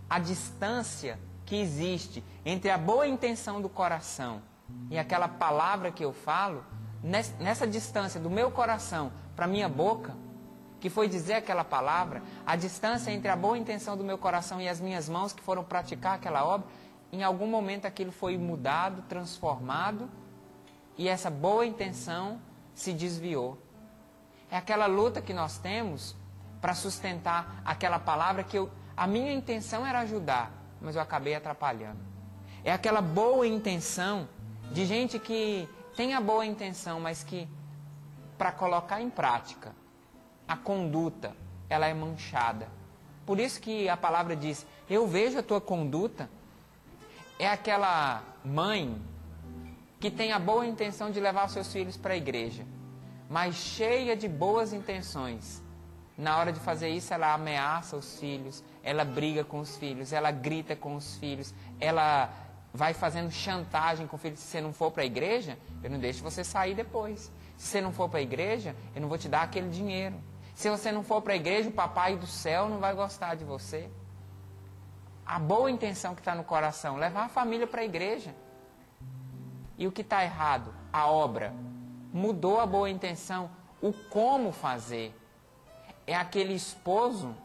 a distância que existe entre a boa intenção do coração e aquela palavra que eu falo, nessa distância do meu coração para a minha boca, que foi dizer aquela palavra, a distância entre a boa intenção do meu coração e as minhas mãos que foram praticar aquela obra, em algum momento aquilo foi mudado, transformado, e essa boa intenção se desviou. É aquela luta que nós temos para sustentar aquela palavra que a minha intenção era ajudar, mas eu acabei atrapalhando. É aquela boa intenção de gente que tem a boa intenção, mas que para colocar em prática, a conduta, ela é manchada. Por isso que a palavra diz, eu vejo a tua conduta. É aquela mãe que tem a boa intenção de levar os seus filhos para a igreja, mas cheia de boas intenções. Na hora de fazer isso, ela ameaça os filhos, ela briga com os filhos, ela grita com os filhos, ela vai fazendo chantagem com o filho. Se você não for para a igreja, eu não deixo você sair depois. Se você não for para a igreja, eu não vou te dar aquele dinheiro. Se você não for para a igreja, o papai do céu não vai gostar de você. A boa intenção que está no coração, levar a família para a igreja. E o que está errado? A obra. Mudou a boa intenção, o como fazer. É aquele esposo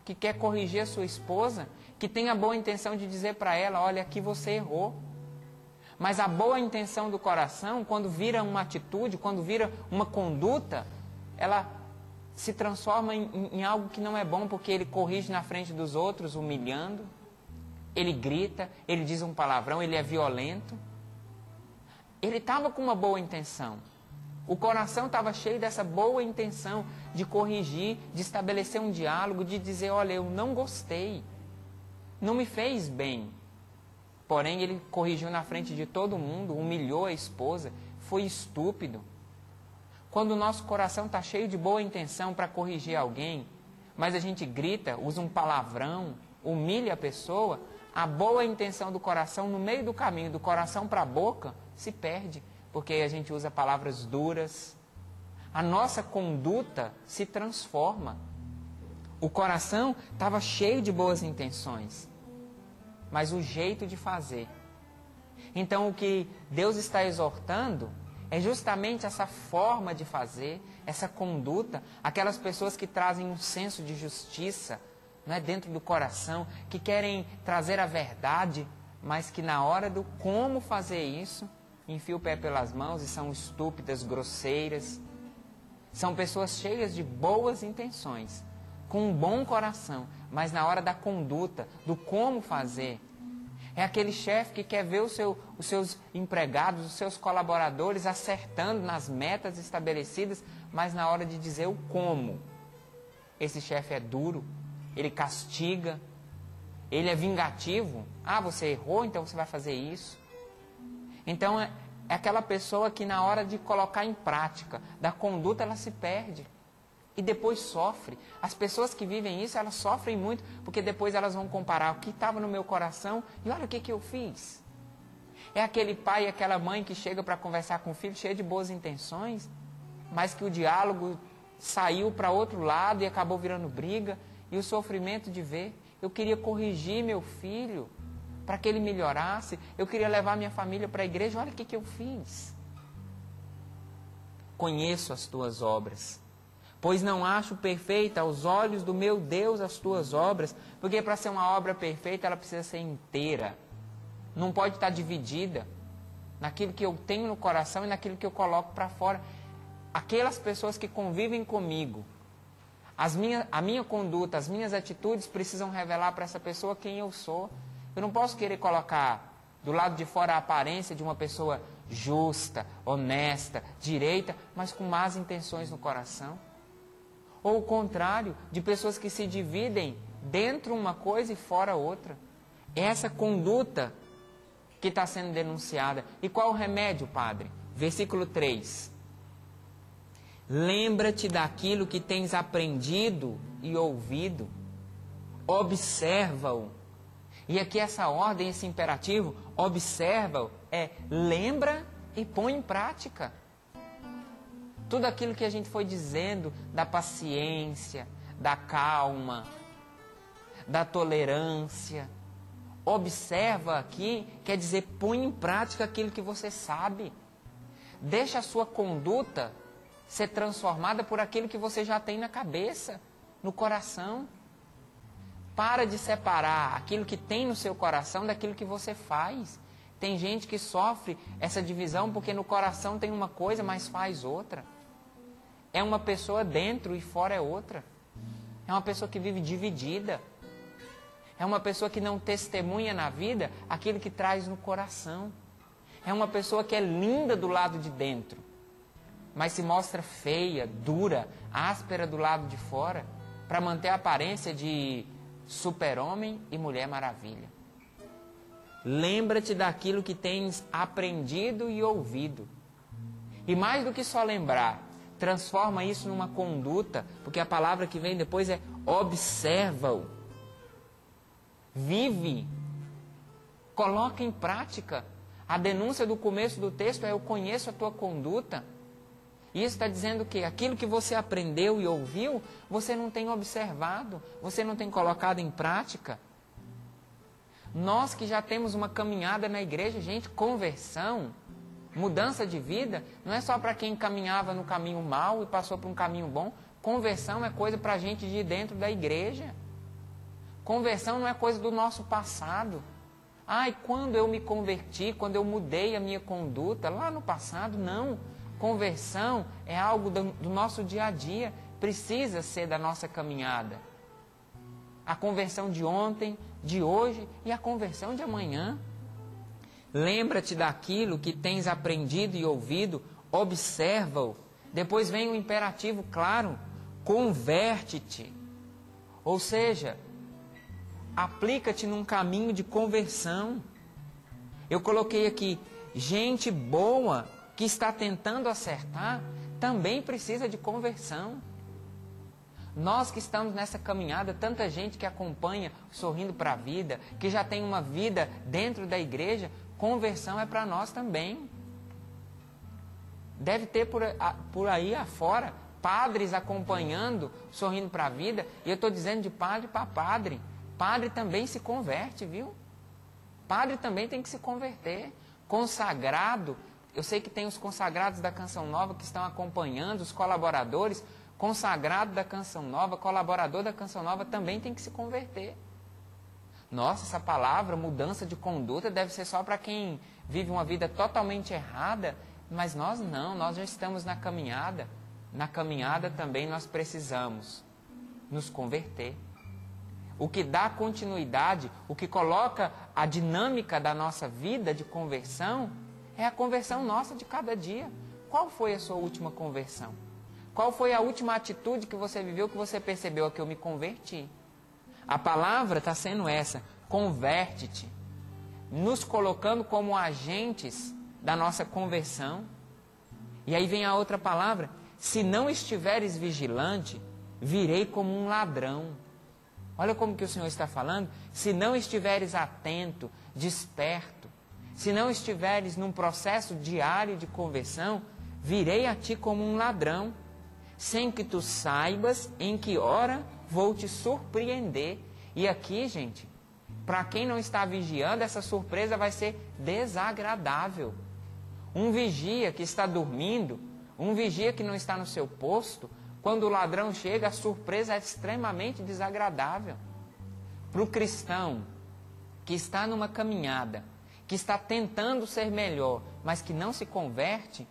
que quer corrigir a sua esposa, que tem a boa intenção de dizer para ela, olha, aqui você errou. Mas a boa intenção do coração, quando vira uma atitude, quando vira uma conduta, ela se transforma em algo que não é bom, porque ele corrige na frente dos outros, humilhando, ele grita, ele diz um palavrão, ele é violento. Ele estava com uma boa intenção. O coração estava cheio dessa boa intenção de corrigir, de estabelecer um diálogo, de dizer, olha, eu não gostei, não me fez bem. Porém, ele corrigiu na frente de todo mundo, humilhou a esposa, foi estúpido. Quando o nosso coração está cheio de boa intenção para corrigir alguém, mas a gente grita, usa um palavrão, humilha a pessoa, a boa intenção do coração, no meio do caminho, do coração para a boca, se perde. Porque a gente usa palavras duras. A nossa conduta se transforma. O coração estava cheio de boas intenções, mas o jeito de fazer. Então o que Deus está exortando é justamente essa forma de fazer, essa conduta, aquelas pessoas que trazem um senso de justiça, não é, dentro do coração, que querem trazer a verdade, mas que na hora do como fazer isso, enfia o pé pelas mãos e são estúpidas, grosseiras. São pessoas cheias de boas intenções, com um bom coração, mas na hora da conduta, do como fazer, é aquele chefe que quer ver os seus empregados, os seus colaboradores acertando nas metas estabelecidas, mas na hora de dizer o como, esse chefe é duro, ele castiga, ele é vingativo. Ah, você errou, então você vai fazer isso. Então é aquela pessoa que na hora de colocar em prática, da conduta, ela se perde. E depois sofre. As pessoas que vivem isso, elas sofrem muito, porque depois elas vão comparar o que estava no meu coração e olha o que eu fiz. É aquele pai e aquela mãe que chega para conversar com o filho cheio de boas intenções, mas que o diálogo saiu para outro lado e acabou virando briga, e o sofrimento de ver. Eu queria corrigir meu filho para que ele melhorasse, eu queria levar minha família para a igreja, olha o que eu fiz. Conheço as tuas obras, pois não acho perfeita aos olhos do meu Deus as tuas obras, porque para ser uma obra perfeita ela precisa ser inteira, não pode estar dividida naquilo que eu tenho no coração e naquilo que eu coloco para fora. Aquelas pessoas que convivem comigo, a minha conduta, as minhas atitudes precisam revelar para essa pessoa quem eu sou. Eu não posso querer colocar do lado de fora a aparência de uma pessoa justa, honesta, direita, mas com más intenções no coração. Ou o contrário, de pessoas que se dividem dentro uma coisa e fora outra. Essa conduta que está sendo denunciada. E qual o remédio, padre? Versículo 3. Lembra-te daquilo que tens aprendido e ouvido. Observa-o. E aqui essa ordem, esse imperativo, observa-o, é lembra e põe em prática. Tudo aquilo que a gente foi dizendo da paciência, da calma, da tolerância. Observa aqui, quer dizer, põe em prática aquilo que você sabe. Deixa a sua conduta ser transformada por aquilo que você já tem na cabeça, no coração. Para de separar aquilo que tem no seu coração daquilo que você faz. Tem gente que sofre essa divisão porque no coração tem uma coisa, mas faz outra. É uma pessoa dentro e fora é outra. É uma pessoa que vive dividida. É uma pessoa que não testemunha na vida aquilo que traz no coração. É uma pessoa que é linda do lado de dentro, mas se mostra feia, dura, áspera do lado de fora, para manter a aparência de super-homem e mulher maravilha. Lembra-te daquilo que tens aprendido e ouvido. E mais do que só lembrar, transforma isso numa conduta, porque a palavra que vem depois é observa-o. Vive. Coloca em prática. A denúncia do começo do texto é: eu conheço a tua conduta. E isso está dizendo que aquilo que você aprendeu e ouviu, você não tem observado, você não tem colocado em prática. Nós que já temos uma caminhada na igreja, gente, conversão, mudança de vida, não é só para quem caminhava no caminho mau e passou para um caminho bom. Conversão é coisa para a gente de dentro da igreja. Conversão não é coisa do nosso passado. Ai, quando eu me converti, quando eu mudei a minha conduta, lá no passado, não. Conversão é algo do nosso dia a dia, precisa ser da nossa caminhada. A conversão de ontem, de hoje e a conversão de amanhã. Lembra-te daquilo que tens aprendido e ouvido, observa-o. Depois vem o imperativo claro, converte-te. Ou seja, aplica-te num caminho de conversão. Eu coloquei aqui, gente boa que está tentando acertar, também precisa de conversão. Nós que estamos nessa caminhada, tanta gente que acompanha Sorrindo para a Vida, que já tem uma vida dentro da igreja, conversão é para nós também. Deve ter por aí afora padres acompanhando Sorrindo para a Vida, e eu estou dizendo de padre para padre. Padre também se converte, viu? Padre também tem que se converter. Consagrado, eu sei que tem os consagrados da Canção Nova que estão acompanhando, os colaboradores. Consagrado da Canção Nova, colaborador da Canção Nova também tem que se converter. Nossa, essa palavra, mudança de conduta, deve ser só para quem vive uma vida totalmente errada. Mas nós não, nós já estamos na caminhada. Na caminhada também nós precisamos nos converter. O que dá continuidade, o que coloca a dinâmica da nossa vida de conversão, é a conversão nossa de cada dia. Qual foi a sua última conversão? Qual foi a última atitude que você viveu, que você percebeu que eu me converti? A palavra está sendo essa, converte-te, nos colocando como agentes da nossa conversão. E aí vem a outra palavra, se não estiveres vigilante, virei como um ladrão. Olha como que o Senhor está falando. Se não estiveres atento, desperto, se não estiveres num processo diário de conversão, virei a ti como um ladrão, sem que tu saibas em que hora vou te surpreender. E aqui, gente, para quem não está vigiando, essa surpresa vai ser desagradável. Um vigia que está dormindo, um vigia que não está no seu posto, quando o ladrão chega, a surpresa é extremamente desagradável. Para o cristão que está numa caminhada, que está tentando ser melhor, mas que não se converte,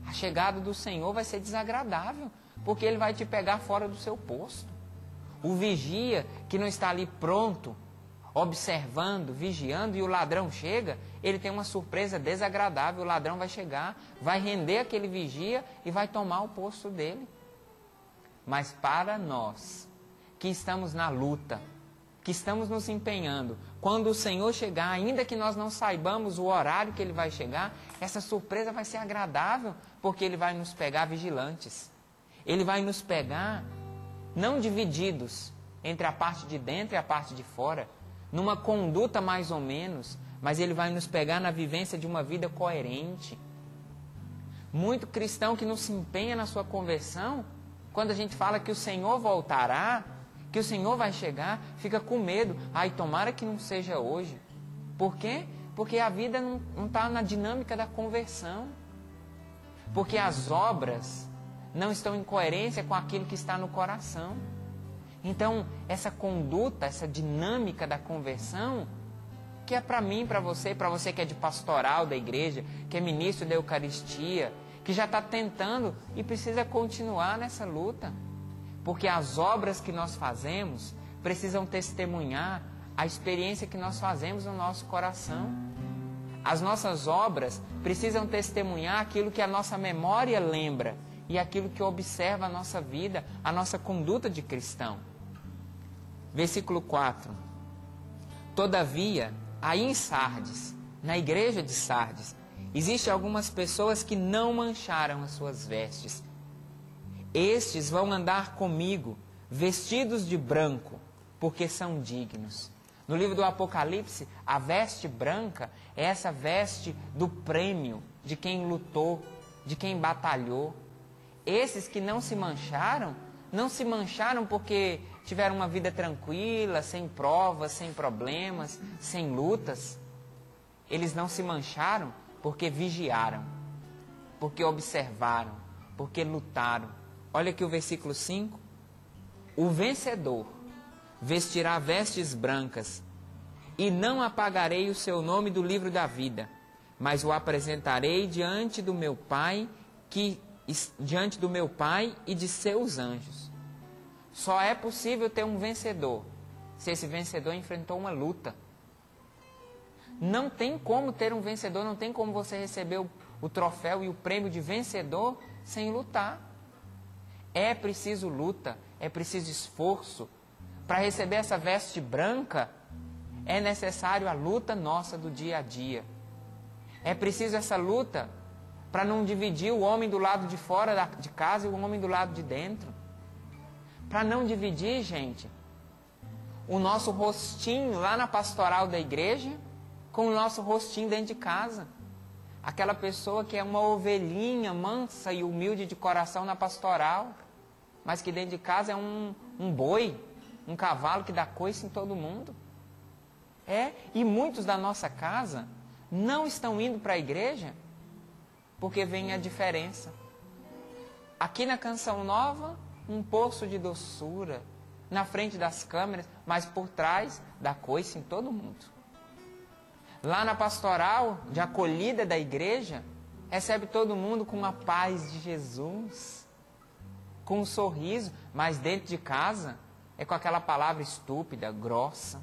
a chegada do Senhor vai ser desagradável, porque Ele vai te pegar fora do seu posto. O vigia que não está ali pronto, observando, vigiando, e o ladrão chega, ele tem uma surpresa desagradável. O ladrão vai chegar, vai render aquele vigia e vai tomar o posto dele. Mas para nós, que estamos na luta, que estamos nos empenhando, quando o Senhor chegar, ainda que nós não saibamos o horário que Ele vai chegar, essa surpresa vai ser agradável, porque Ele vai nos pegar vigilantes. Ele vai nos pegar, não divididos, entre a parte de dentro e a parte de fora, numa conduta mais ou menos, mas Ele vai nos pegar na vivência de uma vida coerente. Muito cristão que não se empenha na sua conversão, quando a gente fala que o Senhor voltará, que o Senhor vai chegar, fica com medo. Ai, tomara que não seja hoje. Por quê? Porque a vida não está na dinâmica da conversão. Porque as obras não estão em coerência com aquilo que está no coração. Então, essa conduta, essa dinâmica da conversão, que é para mim, para você que é de pastoral da igreja, que é ministro da Eucaristia, que já está tentando e precisa continuar nessa luta. Porque as obras que nós fazemos precisam testemunhar a experiência que nós fazemos no nosso coração. As nossas obras precisam testemunhar aquilo que a nossa memória lembra e aquilo que observa a nossa vida, a nossa conduta de cristão. Versículo 4. Todavia, aí em Sardes, na igreja de Sardes, existem algumas pessoas que não mancharam as suas vestes. Estes vão andar comigo, vestidos de branco, porque são dignos. No livro do Apocalipse, a veste branca é essa veste do prêmio, de quem lutou, de quem batalhou. Esses que não se mancharam porque tiveram uma vida tranquila, sem provas, sem problemas, sem lutas. Eles não se mancharam porque vigiaram, porque observaram, porque lutaram. Olha aqui o versículo 5. O vencedor vestirá vestes brancas, e não apagarei o seu nome do livro da vida, mas o apresentarei diante do meu Pai e de seus anjos. Só é possível ter um vencedor se esse vencedor enfrentou uma luta. Não tem como ter um vencedor, não tem como você receber o troféu e o prêmio de vencedor sem lutar. É preciso luta, é preciso esforço. Para receber essa veste branca, é necessário a luta nossa do dia a dia. É preciso essa luta para não dividir o homem do lado de fora de casa e o homem do lado de dentro. Para não dividir, gente, o nosso rostinho lá na pastoral da igreja com o nosso rostinho dentro de casa. Aquela pessoa que é uma ovelhinha mansa e humilde de coração na pastoral, mas que dentro de casa é um boi, um cavalo que dá coice em todo mundo. E muitos da nossa casa não estão indo para a igreja porque vem a diferença. Aqui na Canção Nova, um poço de doçura, na frente das câmeras, mas por trás dá coice em todo mundo. Lá na pastoral de acolhida da igreja, recebe todo mundo com uma paz de Jesus, com um sorriso, mas dentro de casa é com aquela palavra estúpida, grossa.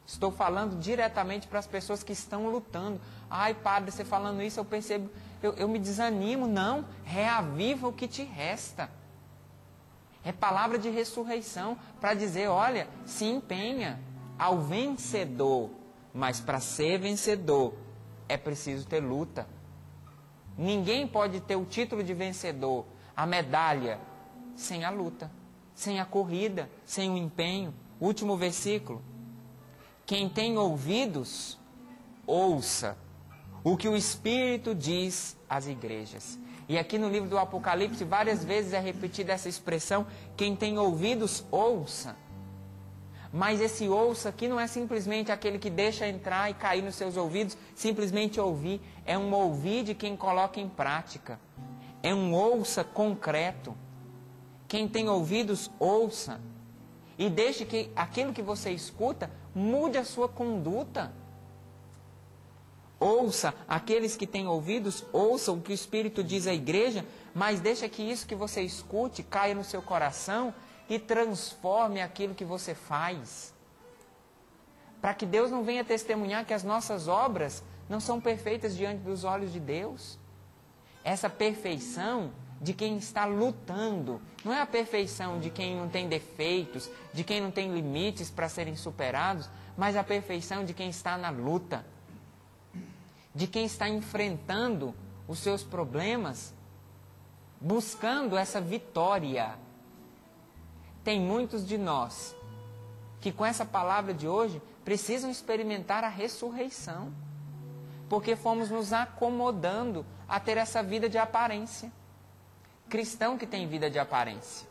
Estou falando diretamente para as pessoas que estão lutando. Ai, padre, você falando isso, eu percebo, eu me desanimo. Não, reaviva o que te resta. É palavra de ressurreição para dizer, olha, se empenha ao vencedor. Mas para ser vencedor, é preciso ter luta. Ninguém pode ter o título de vencedor, a medalha, sem a luta, sem a corrida, sem o empenho. Último versículo. Quem tem ouvidos, ouça o que o Espírito diz às igrejas. E aqui no livro do Apocalipse, várias vezes é repetida essa expressão, quem tem ouvidos, ouça. Mas esse ouça aqui não é simplesmente aquele que deixa entrar e cair nos seus ouvidos, simplesmente ouvir. É um ouvir de quem coloca em prática. É um ouça concreto. Quem tem ouvidos, ouça. E deixe que aquilo que você escuta mude a sua conduta. Ouça, aqueles que têm ouvidos, ouçam o que o Espírito diz à igreja, mas deixa que isso que você escute caia no seu coração e transforme aquilo que você faz. Para que Deus não venha testemunhar que as nossas obras não são perfeitas diante dos olhos de Deus. Essa perfeição de quem está lutando, não é a perfeição de quem não tem defeitos, de quem não tem limites para serem superados, mas a perfeição de quem está na luta, de quem está enfrentando os seus problemas, buscando essa vitória. Tem muitos de nós que com essa palavra de hoje precisam experimentar a ressurreição, porque fomos nos acomodando a ter essa vida de aparência. Cristão que tem vida de aparência.